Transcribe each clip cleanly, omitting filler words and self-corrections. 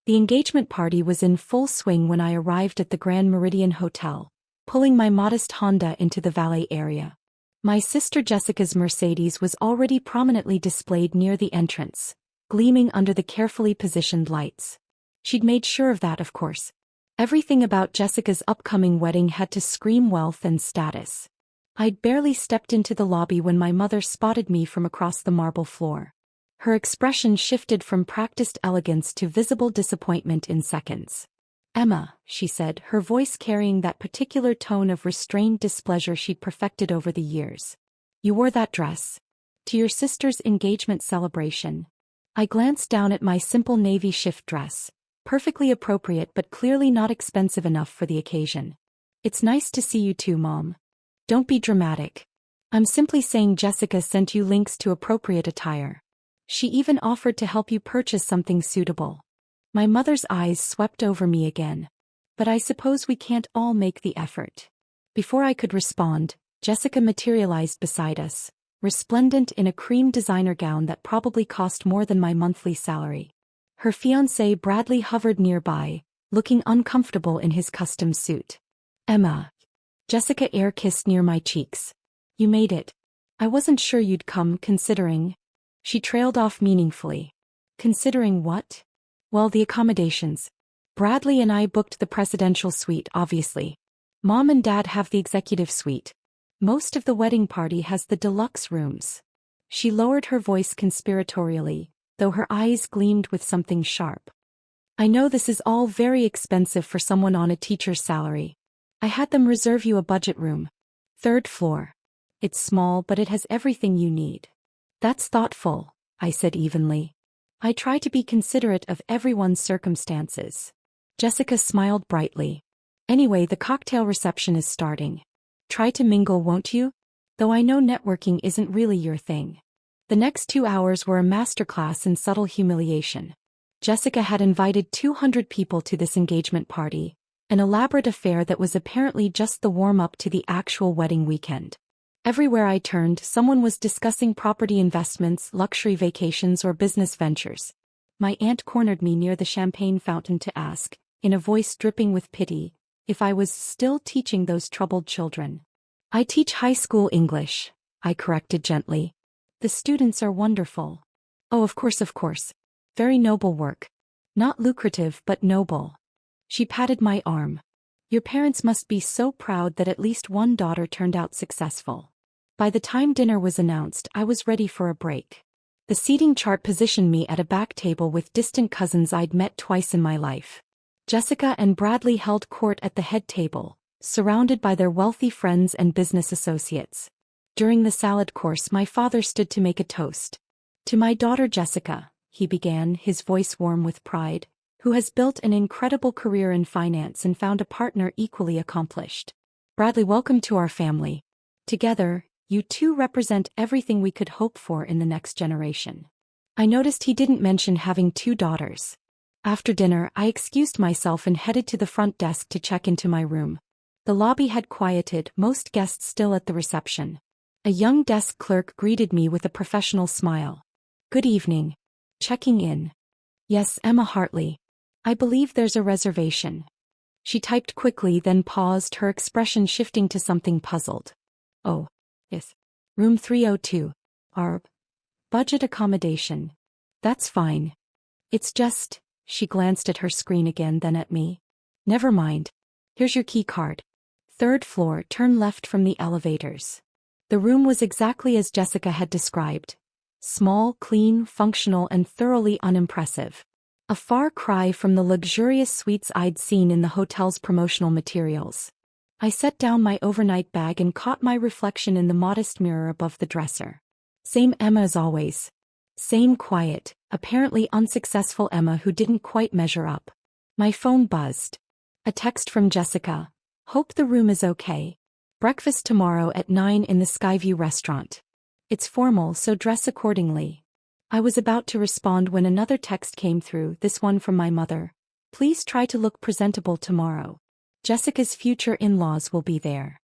The engagement party was in full swing when I arrived at the Grand Meridian Hotel, pulling my modest Honda into the valet area. My sister Jessica's Mercedes was already prominently displayed near the entrance, gleaming under the carefully positioned lights. She'd made sure of that, of course. Everything about Jessica's upcoming wedding had to scream wealth and status. I'd barely stepped into the lobby when my mother spotted me from across the marble floor. Her expression shifted from practiced elegance to visible disappointment in seconds. "Emma," she said, her voice carrying that particular tone of restrained displeasure she'd perfected over the years. "You wore that dress to your sister's engagement celebration." I glanced down at my simple navy shift dress, perfectly appropriate but clearly not expensive enough for the occasion. "It's nice to see you too, Mom." "Don't be dramatic. I'm simply saying Jessica sent you links to appropriate attire. She even offered to help you purchase something suitable." My mother's eyes swept over me again. "But I suppose we can't all make the effort." Before I could respond, Jessica materialized beside us, resplendent in a cream designer gown that probably cost more than my monthly salary. Her fiancé Bradley hovered nearby, looking uncomfortable in his custom suit. "Emma." Jessica air-kissed near my cheeks. "You made it. I wasn't sure you'd come, considering." She trailed off meaningfully. "Considering what?" "Well, the accommodations. Bradley and I booked the presidential suite, obviously. Mom and Dad have the executive suite. Most of the wedding party has the deluxe rooms." She lowered her voice conspiratorially, though her eyes gleamed with something sharp. "I know this is all very expensive for someone on a teacher's salary. I had them reserve you a budget room. 3rd floor. It's small, but it has everything you need." "That's thoughtful," I said evenly. "I try to be considerate of everyone's circumstances." Jessica smiled brightly. "Anyway, the cocktail reception is starting. Try to mingle, won't you? Though I know networking isn't really your thing." The next 2 hours were a masterclass in subtle humiliation. Jessica had invited 200 people to this engagement party, an elaborate affair that was apparently just the warm-up to the actual wedding weekend. Everywhere I turned, someone was discussing property investments, luxury vacations, or business ventures. My aunt cornered me near the champagne fountain to ask, in a voice dripping with pity, if I was still teaching those troubled children. "I teach high school English," I corrected gently. "The students are wonderful." "Oh, of course. Very noble work. Not lucrative but noble." She patted my arm. "Your parents must be so proud that at least one daughter turned out successful." By the time dinner was announced, I was ready for a break. The seating chart positioned me at a back table with distant cousins I'd met twice in my life. Jessica and Bradley held court at the head table, surrounded by their wealthy friends and business associates. During the salad course, my father stood to make a toast. "To my daughter Jessica," he began, his voice warm with pride, "who has built an incredible career in finance and found a partner equally accomplished. Bradley, welcome to our family. Together, you two represent everything we could hope for in the next generation." I noticed he didn't mention having 2 daughters. After dinner, I excused myself and headed to the front desk to check into my room. The lobby had quieted, most guests still at the reception. A young desk clerk greeted me with a professional smile. "Good evening. Checking in." "Yes, Emma Hartley. I believe there's a reservation." She typed quickly, then paused, her expression shifting to something puzzled. "Oh, yes. Room 302. Our budget accommodation." "That's fine. It's just," she glanced at her screen again, then at me. "Never mind. Here's your key card. 3rd floor, turn left from the elevators." The room was exactly as Jessica had described. Small, clean, functional, and thoroughly unimpressive. A far cry from the luxurious suites I'd seen in the hotel's promotional materials. I set down my overnight bag and caught my reflection in the modest mirror above the dresser. Same Emma as always. Same quiet, apparently unsuccessful Emma who didn't quite measure up. My phone buzzed. A text from Jessica. "Hope the room is okay. Breakfast tomorrow at 9 in the Skyview restaurant. It's formal, so dress accordingly." I was about to respond when another text came through, this one from my mother. "Please try to look presentable tomorrow. Jessica's future in-laws will be there."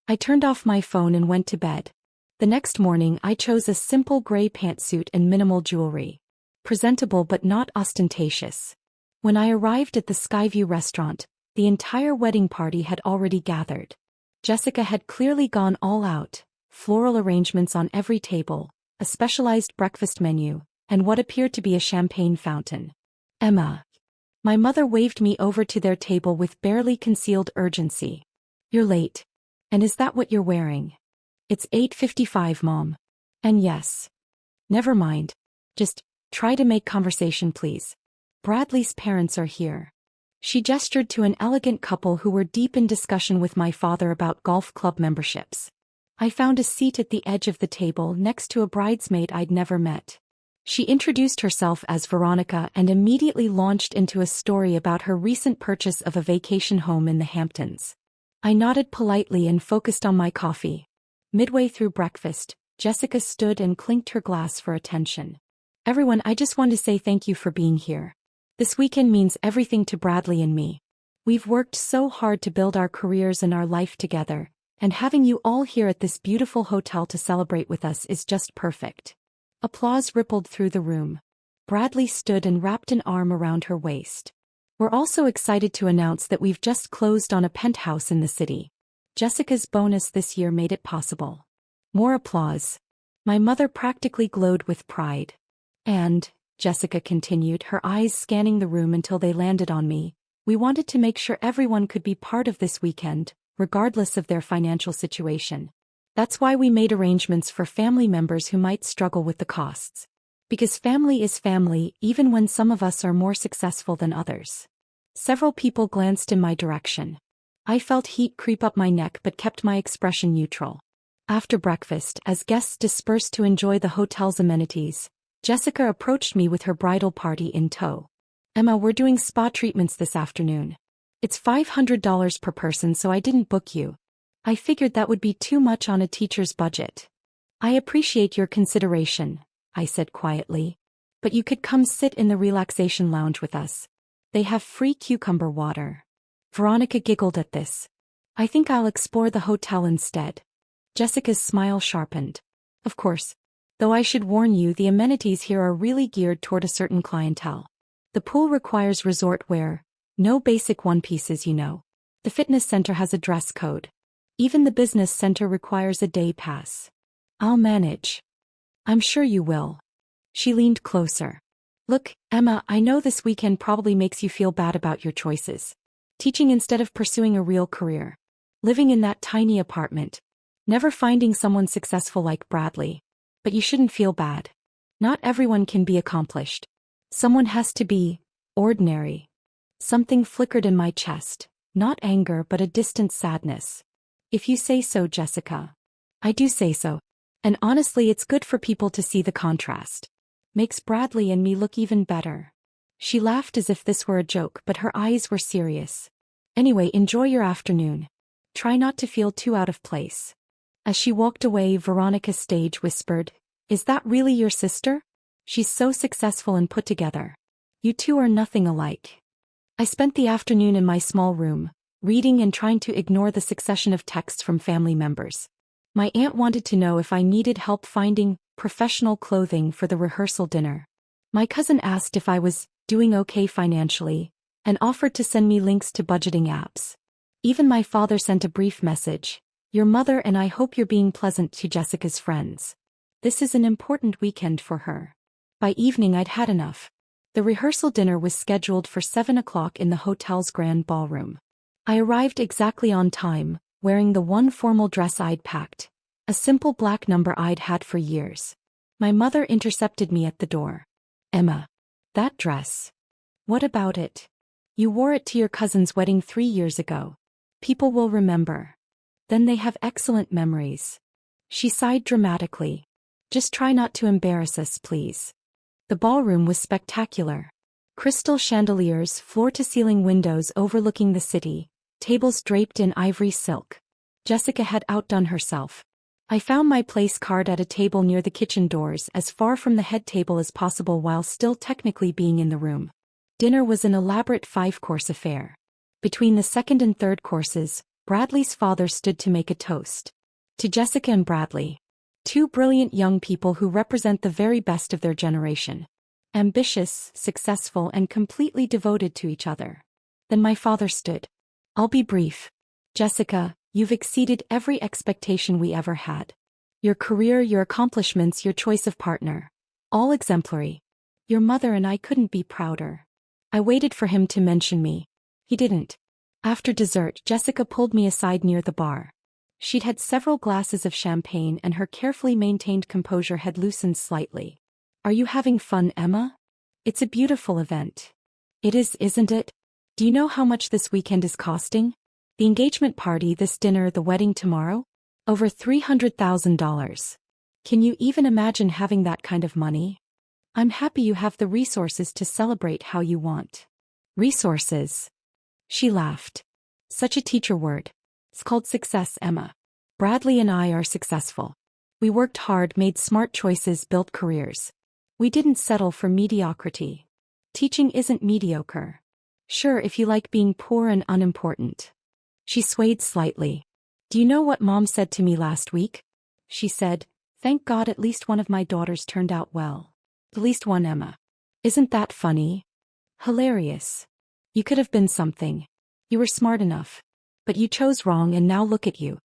I turned off my phone and went to bed. The next morning I chose a simple gray pantsuit and minimal jewelry. Presentable but not ostentatious. When I arrived at the Skyview restaurant, the entire wedding party had already gathered. Jessica had clearly gone all out, floral arrangements on every table, a specialized breakfast menu, and what appeared to be a champagne fountain. Emma. My mother waved me over to their table with barely concealed urgency. You're late. And is that what you're wearing? It's 8:55, Mom. And yes. Never mind. Just try to make conversation, please. Bradley's parents are here. She gestured to an elegant couple who were deep in discussion with my father about golf club memberships. I found a seat at the edge of the table next to a bridesmaid I'd never met. She introduced herself as Veronica and immediately launched into a story about her recent purchase of a vacation home in the Hamptons. I nodded politely and focused on my coffee. Midway through breakfast, Jessica stood and clinked her glass for attention. Everyone, I just want to say thank you for being here. This weekend means everything to Bradley and me. We've worked so hard to build our careers and our life together, and having you all here at this beautiful hotel to celebrate with us is just perfect. Applause rippled through the room. Bradley stood and wrapped an arm around her waist. We're also excited to announce that we've just closed on a penthouse in the city. Jessica's bonus this year made it possible. More applause. My mother practically glowed with pride. And, Jessica continued, her eyes scanning the room until they landed on me, we wanted to make sure everyone could be part of this weekend, regardless of their financial situation. That's why we made arrangements for family members who might struggle with the costs. Because family is family, even when some of us are more successful than others. Several people glanced in my direction. I felt heat creep up my neck but kept my expression neutral. After breakfast, as guests dispersed to enjoy the hotel's amenities, Jessica approached me with her bridal party in tow. Emma, we're doing spa treatments this afternoon. It's $500 per person, so I didn't book you. I figured that would be too much on a teacher's budget. I appreciate your consideration, I said quietly. But you could come sit in the relaxation lounge with us. They have free cucumber water. Veronica giggled at this. I think I'll explore the hotel instead. Jessica's smile sharpened. Of course. Though I should warn you, the amenities here are really geared toward a certain clientele. The pool requires resort wear. No basic one-pieces, you know. The fitness center has a dress code. Even the business center requires a day pass. I'll manage. I'm sure you will. She leaned closer. Look, Emma, I know this weekend probably makes you feel bad about your choices. Teaching instead of pursuing a real career. Living in that tiny apartment. Never finding someone successful like Bradley. But you shouldn't feel bad. Not everyone can be accomplished. Someone has to be ordinary. Something flickered in my chest, not anger but a distant sadness. If you say so, Jessica. I do say so. And honestly, it's good for people to see the contrast. Makes Bradley and me look even better. She laughed as if this were a joke, but her eyes were serious. Anyway, enjoy your afternoon. Try not to feel too out of place. As she walked away, Veronica Stage whispered, Is that really your sister? She's so successful and put together. You two are nothing alike. I spent the afternoon in my small room, reading and trying to ignore the succession of texts from family members. My aunt wanted to know if I needed help finding professional clothing for the rehearsal dinner. My cousin asked if I was doing okay financially, and offered to send me links to budgeting apps. Even my father sent a brief message. Your mother and I hope you're being pleasant to Jessica's friends. This is an important weekend for her. By evening I'd had enough. The rehearsal dinner was scheduled for 7 o'clock in the hotel's grand ballroom. I arrived exactly on time, wearing the one formal dress I'd packed, a simple black number I'd had for years. My mother intercepted me at the door. Emma. That dress. What about it? You wore it to your cousin's wedding 3 years ago. People will remember. Then they have excellent memories. She sighed dramatically. Just try not to embarrass us, please. The ballroom was spectacular. Crystal chandeliers, floor-to-ceiling windows overlooking the city, tables draped in ivory silk. Jessica had outdone herself. I found my place card at a table near the kitchen doors, as far from the head table as possible while still technically being in the room. Dinner was an elaborate 5-course affair. Between the second and third courses, Bradley's father stood to make a toast. To Jessica and Bradley. Two brilliant young people who represent the very best of their generation. ambitious, successful, and completely devoted to each other. Then my father stood. I'll be brief. Jessica, you've exceeded every expectation we ever had. Your career, your accomplishments, your choice of partner. All exemplary. Your mother and I couldn't be prouder. I waited for him to mention me. He didn't. After dessert, Jessica pulled me aside near the bar. She'd had several glasses of champagne and her carefully maintained composure had loosened slightly. Are you having fun, Emma? It's a beautiful event. It is, isn't it? Do you know how much this weekend is costing? The engagement party, this dinner, the wedding tomorrow? Over $300,000. Can you even imagine having that kind of money? I'm happy you have the resources to celebrate how you want. Resources. She laughed. Such a teacher word. It's called success, Emma. Bradley and I are successful. We worked hard, made smart choices, built careers. We didn't settle for mediocrity. Teaching isn't mediocre. Sure, if you like being poor and unimportant. She swayed slightly. Do you know what Mom said to me last week? She said, thank God at least one of my daughters turned out well. At least one, Emma. Isn't that funny? Hilarious. You could have been something. You were smart enough. But you chose wrong and now look at you.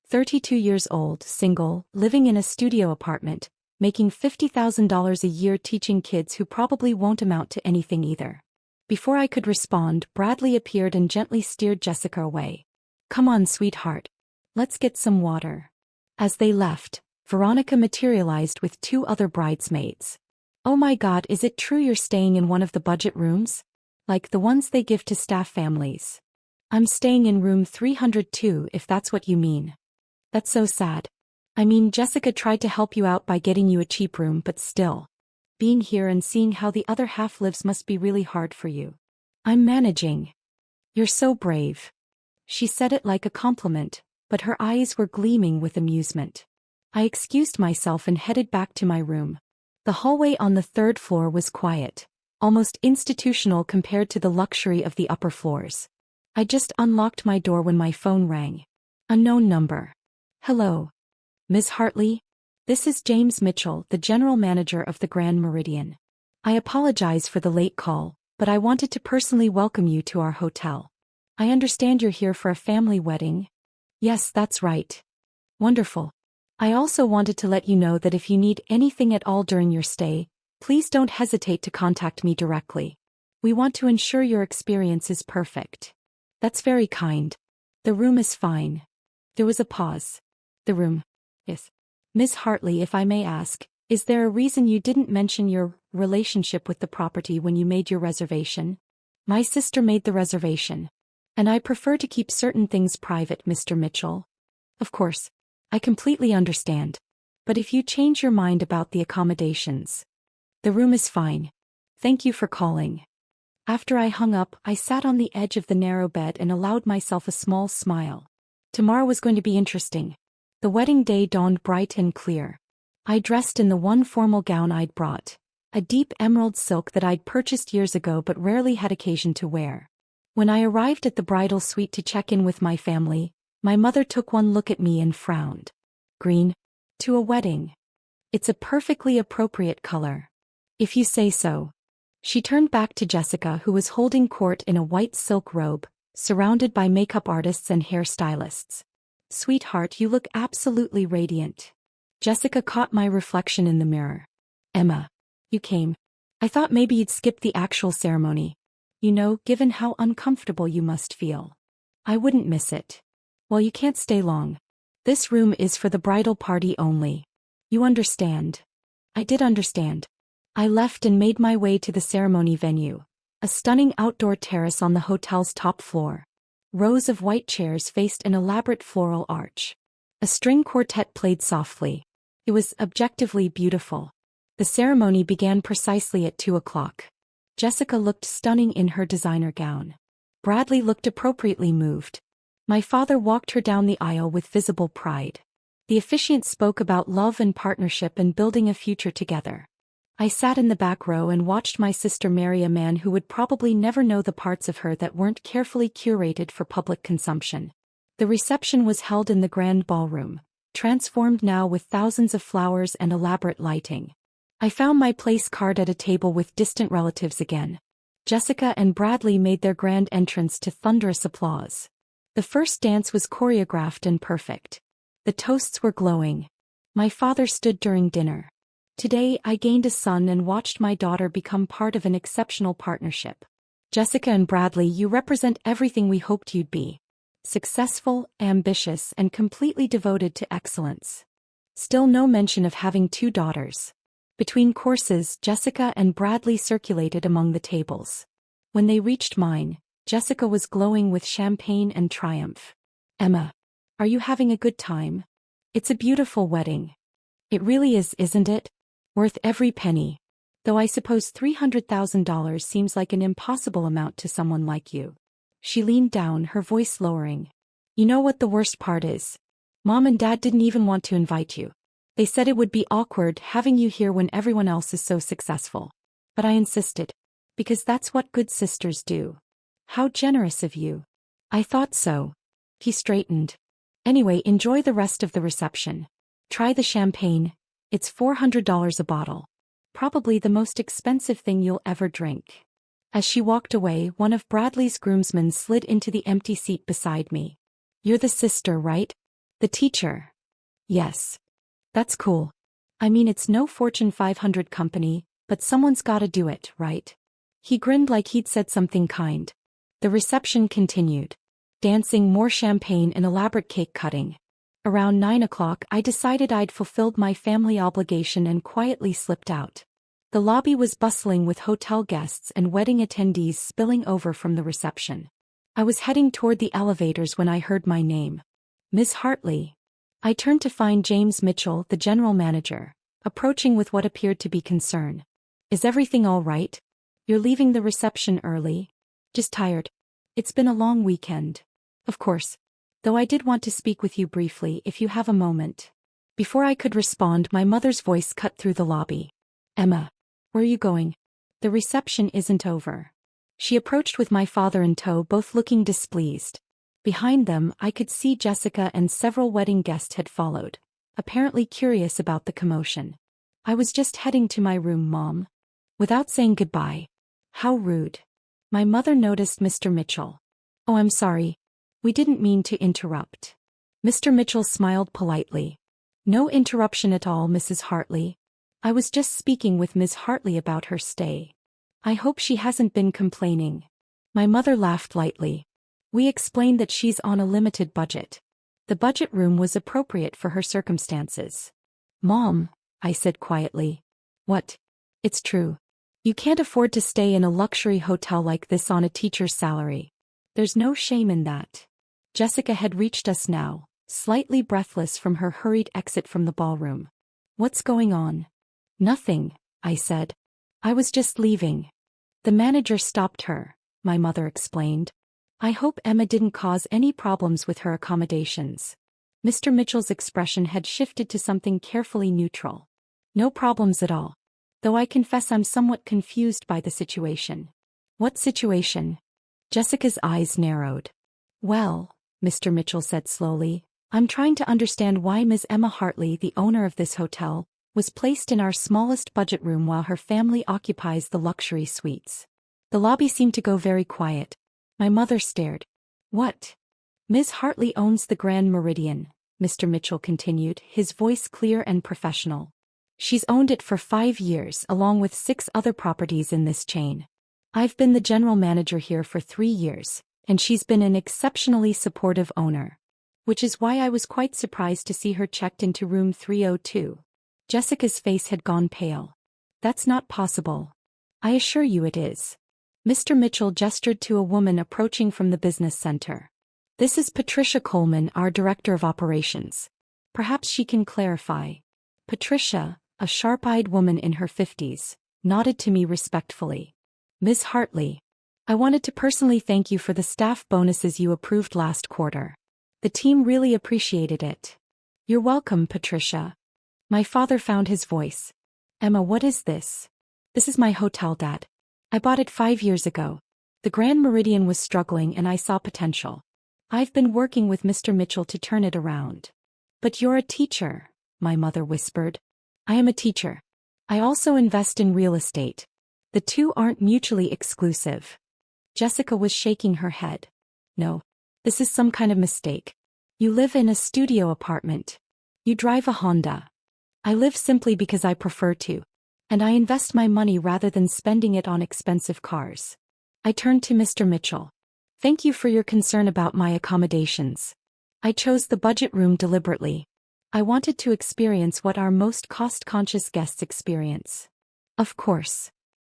32 years old, single, living in a studio apartment, making $50,000 a year teaching kids who probably won't amount to anything either. Before I could respond, Bradley appeared and gently steered Jessica away. Come on, sweetheart. Let's get some water. As they left, Veronica materialized with 2 other bridesmaids. Oh my God, is it true you're staying in one of the budget rooms? Like the ones they give to staff families. I'm staying in room 302 if that's what you mean. That's so sad. I mean, Jessica tried to help you out by getting you a cheap room, but still. Being here and seeing how the other half lives must be really hard for you. I'm managing. You're so brave. She said it like a compliment, but her eyes were gleaming with amusement. I excused myself and headed back to my room. The hallway on the 3rd floor was quiet, almost institutional compared to the luxury of the upper floors. I just unlocked my door when my phone rang. Unknown number. Hello. Ms. Hartley? This is James Mitchell, the general manager of the Grand Meridian. I apologize for the late call, but I wanted to personally welcome you to our hotel. I understand you're here for a family wedding. Yes, that's right. Wonderful. I also wanted to let you know that if you need anything at all during your stay, please don't hesitate to contact me directly. We want to ensure your experience is perfect. That's very kind. The room is fine. There was a pause. The room. Yes. Ms. Hartley, if I may ask, is there a reason you didn't mention your relationship with the property when you made your reservation? My sister made the reservation. And I prefer to keep certain things private, Mr. Mitchell. Of course. I completely understand. But if you change your mind about the accommodations. The room is fine. Thank you for calling. After I hung up, I sat on the edge of the narrow bed and allowed myself a small smile. Tomorrow was going to be interesting. The wedding day dawned bright and clear. I dressed in the one formal gown I'd brought, a deep emerald silk that I'd purchased years ago but rarely had occasion to wear. When I arrived at the bridal suite to check in with my family, my mother took one look at me and frowned. Green? To a wedding. It's a perfectly appropriate color. If you say so. She turned back to Jessica, who was holding court in a white silk robe, surrounded by makeup artists and hairstylists. Sweetheart, you look absolutely radiant. Jessica caught my reflection in the mirror. Emma. You came. I thought maybe you'd skip the actual ceremony. You know, given how uncomfortable you must feel. I wouldn't miss it. Well, you can't stay long. This room is for the bridal party only. You understand. I did understand. I left and made my way to the ceremony venue, a stunning outdoor terrace on the hotel's top floor. Rows of white chairs faced an elaborate floral arch. A string quartet played softly. It was objectively beautiful. The ceremony began precisely at 2 o'clock. Jessica looked stunning in her designer gown. Bradley looked appropriately moved. My father walked her down the aisle with visible pride. The officiant spoke about love and partnership and building a future together. I sat in the back row and watched my sister marry a man who would probably never know the parts of her that weren't carefully curated for public consumption. The reception was held in the grand ballroom, transformed now with thousands of flowers and elaborate lighting. I found my place card at a table with distant relatives again. Jessica and Bradley made their grand entrance to thunderous applause. The first dance was choreographed and perfect. The toasts were glowing. My father stood during dinner. Today I gained a son and watched my daughter become part of an exceptional partnership. Jessica and Bradley, you represent everything we hoped you'd be. Successful, ambitious, and completely devoted to excellence. Still no mention of having 2 daughters. Between courses, Jessica and Bradley circulated among the tables. When they reached mine, Jessica was glowing with champagne and triumph. Emma, are you having a good time? It's a beautiful wedding. It really is, isn't it? Worth every penny. Though I suppose $300,000 seems like an impossible amount to someone like you. She leaned down, her voice lowering. You know what the worst part is? Mom and Dad didn't even want to invite you. They said it would be awkward having you here when everyone else is so successful. But I insisted. Because that's what good sisters do. How generous of you. I thought so. He straightened. Anyway, enjoy the rest of the reception. Try the champagne. It's $400 a bottle. Probably the most expensive thing you'll ever drink. As she walked away, one of Bradley's groomsmen slid into the empty seat beside me. You're the sister, right? The teacher. Yes. That's cool. I mean, it's no Fortune 500 company, but someone's gotta do it, right? He grinned like he'd said something kind. The reception continued. Dancing, more champagne, and elaborate cake cutting. Around 9 o'clock, I decided I'd fulfilled my family obligation and quietly slipped out. The lobby was bustling with hotel guests and wedding attendees spilling over from the reception. I was heading toward the elevators when I heard my name. Ms. Hartley. I turned to find James Mitchell, the general manager, approaching with what appeared to be concern. Is everything all right? You're leaving the reception early? Just tired. It's been a long weekend. Of course. Though I did want to speak with you briefly if you have a moment. Before I could respond, my mother's voice cut through the lobby. Emma. Where are you going? The reception isn't over. She approached with my father in tow, both looking displeased. Behind them, I could see Jessica and several wedding guests had followed, apparently curious about the commotion. I was just heading to my room, Mom. Without saying goodbye. How rude. My mother noticed Mr. Mitchell. Oh, I'm sorry. We didn't mean to interrupt. Mr. Mitchell smiled politely. No interruption at all, Mrs. Hartley. I was just speaking with Ms. Hartley about her stay. I hope she hasn't been complaining. My mother laughed lightly. We explained that she's on a limited budget. The budget room was appropriate for her circumstances. Mom, I said quietly. What? It's true. You can't afford to stay in a luxury hotel like this on a teacher's salary. There's no shame in that. Jessica had reached us now, slightly breathless from her hurried exit from the ballroom. What's going on? Nothing, I said. I was just leaving. The manager stopped her, my mother explained. I hope Emma didn't cause any problems with her accommodations. Mr. Mitchell's expression had shifted to something carefully neutral. No problems at all. Though I confess I'm somewhat confused by the situation. What situation? Jessica's eyes narrowed. Well, Mr. Mitchell said slowly, I'm trying to understand why Ms. Emma Hartley, the owner of this hotel, was placed in our smallest budget room while her family occupies the luxury suites. The lobby seemed to go very quiet. My mother stared. What? Ms. Hartley owns the Grand Meridian, Mr. Mitchell continued, his voice clear and professional. She's owned it for 5 years along with 6 other properties in this chain. I've been the general manager here for 3 years, and she's been an exceptionally supportive owner. Which is why I was quite surprised to see her checked into room 302. Jessica's face had gone pale. That's not possible. I assure you it is. Mr. Mitchell gestured to a woman approaching from the business center. This is Patricia Coleman, our director of operations. Perhaps she can clarify. Patricia, a sharp-eyed woman in her 50s, nodded to me respectfully. Ms. Hartley, I wanted to personally thank you for the staff bonuses you approved last quarter. The team really appreciated it. You're welcome, Patricia. My father found his voice. Emma, what is this? This is my hotel, Dad. I bought it 5 years ago. The Grand Meridian was struggling and I saw potential. I've been working with Mr. Mitchell to turn it around. But you're a teacher, my mother whispered. I am a teacher. I also invest in real estate. The two aren't mutually exclusive. Jessica was shaking her head. No. This is some kind of mistake. You live in a studio apartment. You drive a Honda. I live simply because I prefer to. And I invest my money rather than spending it on expensive cars. I turned to Mr. Mitchell. Thank you for your concern about my accommodations. I chose the budget room deliberately. I wanted to experience what our most cost-conscious guests experience. Of course.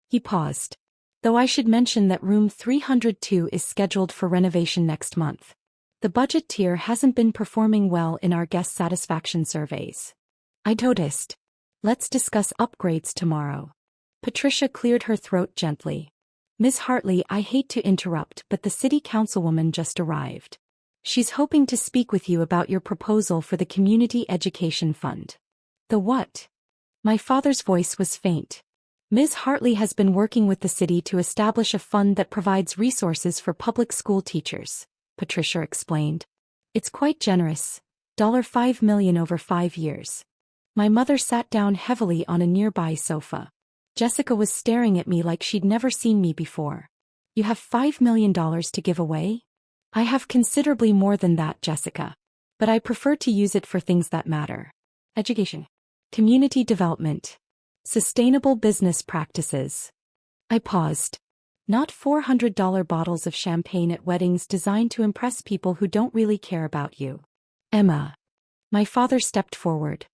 He paused. Though I should mention that room 302 is scheduled for renovation next month. The budget tier hasn't been performing well in our guest satisfaction surveys. I noticed. Let's discuss upgrades tomorrow. Patricia cleared her throat gently. Ms. Hartley, I hate to interrupt, but the city councilwoman just arrived. She's hoping to speak with you about your proposal for the Community Education Fund. The what? My father's voice was faint. Ms. Hartley has been working with the city to establish a fund that provides resources for public school teachers, Patricia explained. It's quite generous, $5 million over 5 years. My mother sat down heavily on a nearby sofa. Jessica was staring at me like she'd never seen me before. You have $5 million to give away? I have considerably more than that, Jessica. But I prefer to use it for things that matter. Education. Community development. Sustainable business practices. I paused. Not $400 bottles of champagne at weddings designed to impress people who don't really care about you. Emma. My father stepped forward.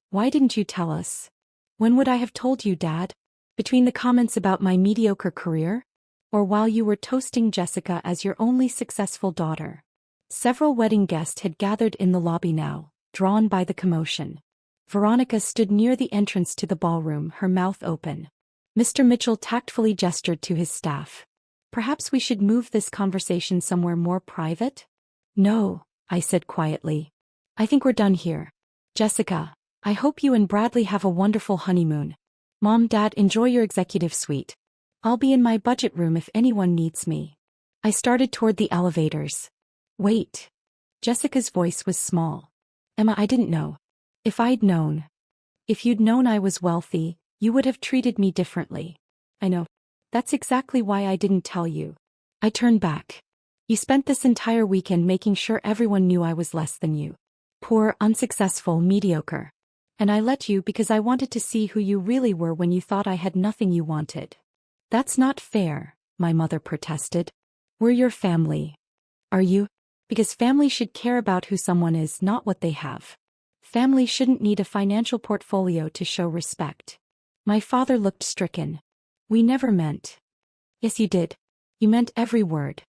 Why didn't you tell us? When would I have told you, Dad? Between the comments about my mediocre career? Or while you were toasting Jessica as your only successful daughter? Several wedding guests had gathered in the lobby now, drawn by the commotion. Veronica stood near the entrance to the ballroom, her mouth open. Mr. Mitchell tactfully gestured to his staff. Perhaps we should move this conversation somewhere more private? No, I said quietly. I think we're done here. Jessica, I hope you and Bradley have a wonderful honeymoon. Mom, Dad, enjoy your executive suite. I'll be in my budget room if anyone needs me. I started toward the elevators. Wait. Jessica's voice was small. Emma, I didn't know. If I'd known. If you'd known I was wealthy, you would have treated me differently. I know. That's exactly why I didn't tell you. I turned back. You spent this entire weekend making sure everyone knew I was less than you. Poor, unsuccessful, mediocre. And I let you because I wanted to see who you really were when you thought I had nothing you wanted. That's not fair, my mother protested. We're your family. Are you? Because family should care about who someone is, not what they have. Family shouldn't need a financial portfolio to show respect. My father looked stricken. We never meant. Yes, you did. You meant every word.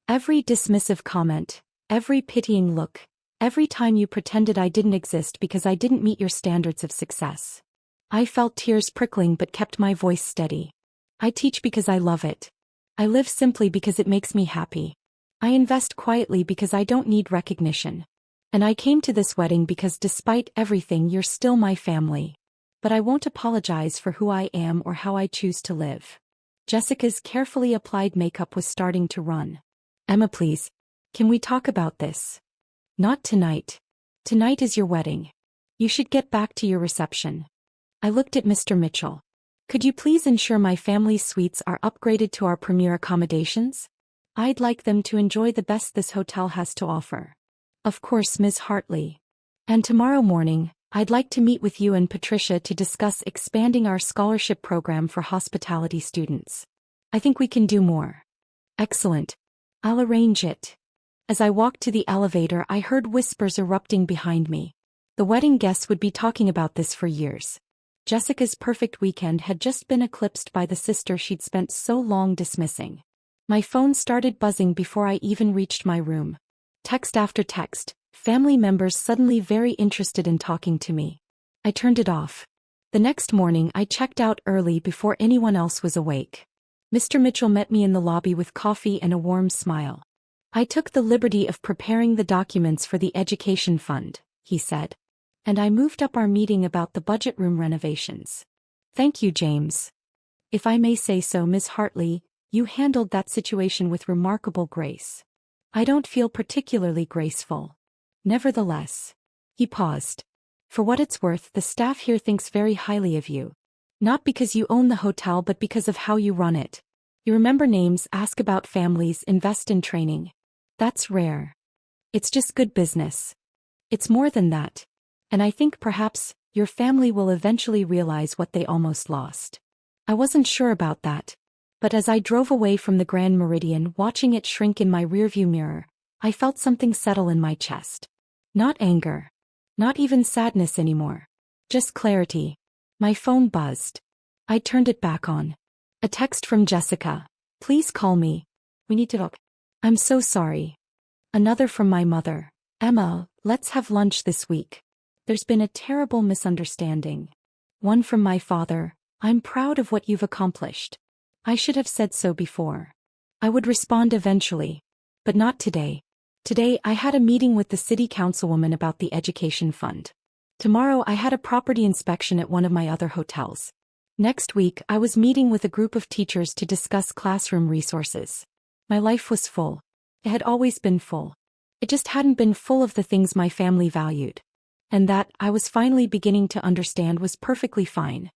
Every dismissive comment, every pitying look, every time you pretended I didn't exist because I didn't meet your standards of success. I felt tears prickling but kept my voice steady. I teach because I love it. I live simply because it makes me happy. I invest quietly because I don't need recognition. And I came to this wedding because despite everything you're still my family. But I won't apologize for who I am or how I choose to live. Jessica's carefully applied makeup was starting to run. Emma, please. Can we talk about this? Not tonight. Tonight is your wedding. You should get back to your reception. I looked at Mr. Mitchell. Could you please ensure my family's suites are upgraded to our premier accommodations? I'd like them to enjoy the best this hotel has to offer. Of course, Ms. Hartley. And tomorrow morning, I'd like to meet with you and Patricia to discuss expanding our scholarship program for hospitality students. I think we can do more. Excellent. I'll arrange it. As I walked to the elevator, I heard whispers erupting behind me. The wedding guests would be talking about this for years. Jessica's perfect weekend had just been eclipsed by the sister she'd spent so long dismissing. My phone started buzzing before I even reached my room. Text after text, family members suddenly very interested in talking to me. I turned it off. The next morning I checked out early before anyone else was awake. Mr. Mitchell met me in the lobby with coffee and a warm smile. I took the liberty of preparing the documents for the education fund, he said. And I moved up our meeting about the budget room renovations. Thank you, James. If I may say so, Miss Hartley, you handled that situation with remarkable grace. I don't feel particularly graceful. Nevertheless. He paused. For what it's worth, the staff here thinks very highly of you. Not because you own the hotel but because of how you run it. You remember names, ask about families, invest in training. That's rare. It's just good business. It's more than that. And I think perhaps your family will eventually realize what they almost lost. I wasn't sure about that. But as I drove away from the Grand Meridian, watching it shrink in my rearview mirror, I felt something settle in my chest. Not anger. Not even sadness anymore. Just clarity. My phone buzzed. I turned it back on. A text from Jessica. Please call me. We need to talk. I'm so sorry. Another from my mother. Emma, let's have lunch this week. There's been a terrible misunderstanding. One from my father. I'm proud of what you've accomplished. I should have said so before. I would respond eventually. But not today. Today I had a meeting with the city councilwoman about the education fund. Tomorrow I had a property inspection at one of my other hotels. Next week I was meeting with a group of teachers to discuss classroom resources. My life was full. It had always been full. It just hadn't been full of the things my family valued. And that, I was finally beginning to understand, was perfectly fine.